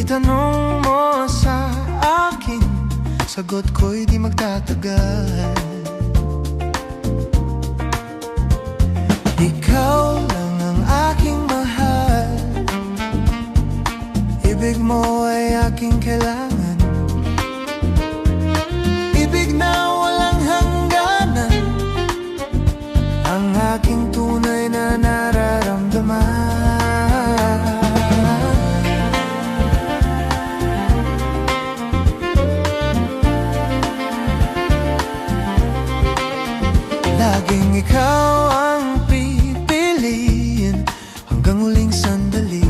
Itanong mo sa akin, sagot ko'y di magtatagal. Ikaw lang ang aking mahal, ibig mo ay aking kailangan, ibig na walang hangganan, ang aking tunay na nararamdaman. Laging ikaw ang pipiliin hanggang huling sandali.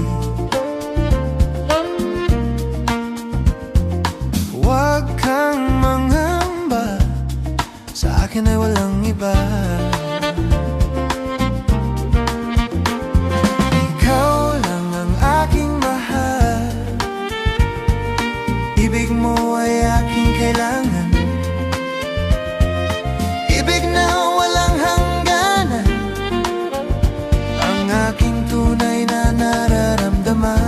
Huwag kang mangamba, sa akin ay walang iba. Ikaw lang ang aking mahal, ibig mo ay aking kailangan, ibig na walang hangganan, ang aking tunay na nararamdaman.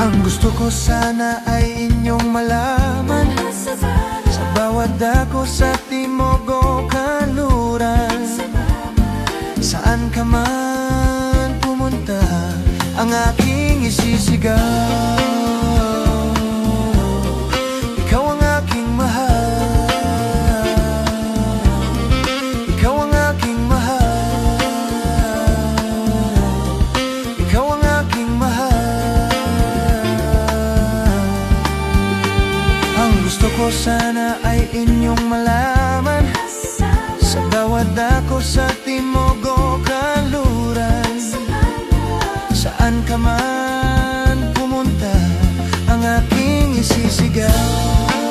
Ang gusto ko sana ay inyong malaman, sa bawat dako sa timog o kanluran, saan ka man pumunta, ang aking isisigaw. Ikaw ang aking mahal, ikaw ang aking mahal, ikaw ang aking mahal. Ang gusto ko sana ay inyong malaman, sa bawat dako sa timog o kanluran, saan ka man pumunta, ang aking isisigaw.